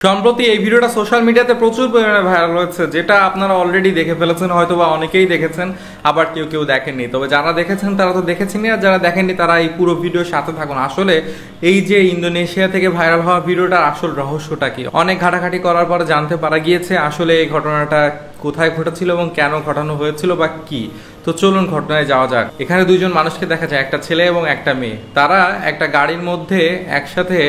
সম্প্রতি এই ভিডিওটা সোশ্যাল মিডিয়াতে প্রচুর পরিমাণে ভাইরাল হয়েছে, যেটা আপনারা অলরেডি দেখে ফেলেছেন, হয়তো বা অনেকেই দেখেছেন, আবার কেউ কেউ দেখেননি। তবে যারা দেখেছেন তারা তো দেখেছেনই, আর যারা দেখেননি তারা এই পুরো ভিডিওর সাথে থাকুন। আসলে এই যে ইন্দোনেশিয়া থেকে ভাইরাল হওয়া ভিডিওটার আসল রহস্যটা কি, অনেক ঘাটাঘাটি করার পর জানতে পারা গিয়েছে আসলে এই ঘটনাটা কোথায় ঘটেছিল এবং কেন ঘটানো হয়েছিল বা কি। তো চলুন ঘটনায় যাওয়া যাক। এখানে দুইজন মানুষকে দেখা যায়, একটা ছেলে এবং একটা মেয়ে। তারা একটা গাড়ির মধ্যে একসাথে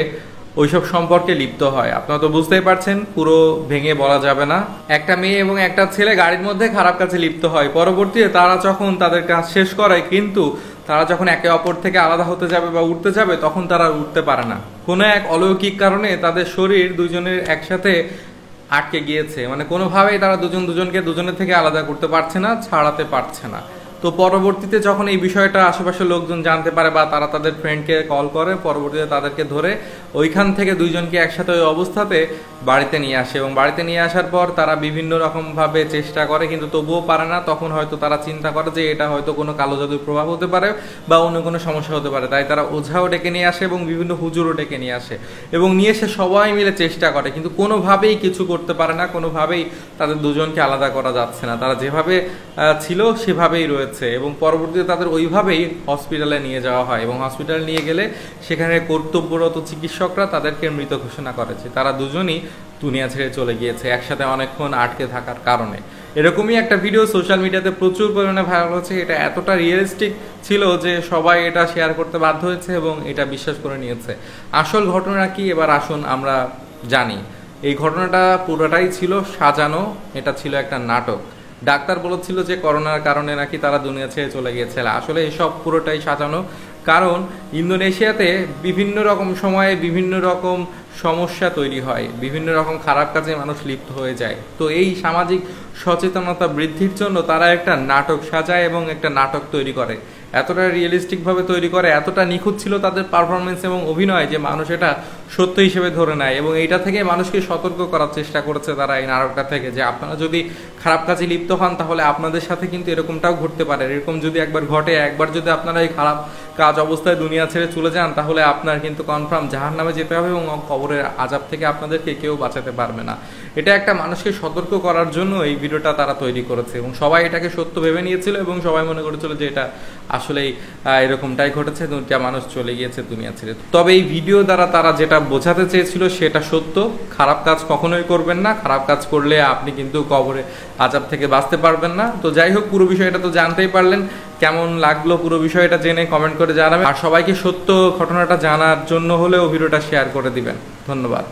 ওইসব সম্পর্কে লিপ্ত হয়। আপনারা তো বুঝতেই পারছেন, পুরো ভেঙে বলা যাবে না। একটা মেয়ে এবং একটা ছেলে গাড়ির মধ্যে খারাপ কাজে লিপ্ত হয়। পরবর্তীতে তারা যখন তাদের কাজ শেষ করে, কিন্তু তারা যখন একে অপর থেকে আলাদা হতে যাবে বা উঠতে যাবে, তখন তারা উঠতে পারে না। কোনো এক অলৌকিক কারণে তাদের শরীর দুইজনের একসাথে আটকে গিয়েছে, মানে কোনোভাবেই তারা দুজনকে দুজনের থেকে আলাদা করতে পারছে না, ছাড়াতে পারছে না। তো পরবর্তীতে যখন এই বিষয়টা আশেপাশের লোকজন জানতে পারে বা তারা তাদের ফ্রেন্ডকে কল করে, পরবর্তীতে তাদেরকে ধরে ওইখান থেকে দুইজনকে একসাথে ওই অবস্থাতে বাড়িতে নিয়ে আসে। এবং বাড়িতে নিয়ে আসার পর তারা বিভিন্ন রকমভাবে চেষ্টা করে, কিন্তু তবুও পারে না। তখন হয়তো তারা চিন্তা করে যে এটা হয়তো কোনো কালো জাদুর প্রভাব হতে পারে বা অন্য কোনো সমস্যা হতে পারে। তাই তারা ওঝাও ডেকে নিয়ে আসে এবং বিভিন্ন হুজুরও ডেকে নিয়ে আসে, এবং নিয়ে এসে সবাই মিলে চেষ্টা করে, কিন্তু কোনোভাবেই কিছু করতে পারে না। কোনোভাবেই তাদের দুজনকে আলাদা করা যাচ্ছে না। তারা যেভাবে ছিল সেভাবেই রয়েছে। এবং পরবর্তীতে তাদের ওইভাবেই হসপিটালে নিয়ে যাওয়া হয়, এবং হসপিটালে নিয়ে গেলে সেখানে কর্তব্যরত চিকিৎসকরা তাদেরকে মৃত ঘোষণা করেছে। তারা দুজনই দুনিয়া ছেড়ে চলে গিয়েছে একসাথে অনেকক্ষণ আটকে থাকার কারণে। এরকমই একটা ভিডিও সোশ্যাল মিডিয়াতে প্রচুর পরিমাণে ভাইরাল হচ্ছে। এটা এতটা রিয়েলিস্টিক ছিল যে সবাই এটা শেয়ার করতে বাধ্য হয়েছে এবং এটা বিশ্বাস করে নিয়েছে। আসল ঘটনা কি এবার আসুন আমরা জানি। এই ঘটনাটা পুরোটাই ছিল সাজানো, এটা ছিল একটা নাটক। ডাক্তার বলেছিল যে করোনার কারণে নাকি তারা দুনিয়া ছেড়ে চলে গিয়েছিল। আসলে এসব পুরোটাই সাজানো, কারণ ইন্দোনেশিয়াতে বিভিন্ন রকম সময়ে বিভিন্ন রকম সমস্যা তৈরি হয়, বিভিন্ন রকম খারাপ কাজে মানুষ লিপ্ত হয়ে যায়। তো এই সামাজিক সচেতনতা বৃদ্ধির জন্য তারা একটা নাটক সাজায় এবং একটা নাটক তৈরি করে। এতটা রিয়েলিস্টিকভাবে তৈরি করে, এতটা নিখুঁত ছিল তাদের পারফরমেন্স এবং অভিনয় যে মানুষ এটা সত্য হিসেবে ধরে নেয়। এবং এইটা থেকে মানুষকে সতর্ক করার চেষ্টা করেছে তারা এই নাটকটা থেকে, যে আপনারা যদি খারাপ কাজে লিপ্ত হন তাহলে আপনাদের সাথে কিন্তু এরকমটাও ঘটতে পারে। এরকম যদি একবার ঘটে, একবার যদি আপনারা এই খারাপ কাজ অবস্থায় দুনিয়া ছেড়ে চলে যান, তাহলে আপনার কিন্তু কনফার্ম জাহান্নামে যেতে হবে এবং কবরের আযাব থেকে আপনাদেরকে কেউ বাঁচাতে পারবে না। এটা একটা মানুষকে সতর্ক করার জন্য এই ভিডিওটা তারা তৈরি করেছে, এবং সবাই এটাকে সত্য ভেবে নিয়েছিল এবং সবাই মনে করেছিল যে এটা আসলেই এরকমটাই ঘটেছে, দুইটা মানুষ চলে গিয়েছে দুনিয়া ছেড়ে। তবে এই ভিডিও দ্বারা তারা যেটা বোঝাতে চেয়েছিল সেটা সত্য। খারাপ কাজ কখনোই করবেন না, খারাপ কাজ করলে আপনি কিন্তু কবরে আযাব থেকে বাঁচতে পারবেন না। তো যাই হোক, পুরো বিষয়টা তো জানতেই পারলেন। কেমন লাগলো পুরো বিষয়টা জেনে কমেন্ট করে জানাবেন, আর সবাইকে সত্য ঘটনাটা জানার জন্য হলেও ভিডিওটা শেয়ার করে দিবেন। ধন্যবাদ।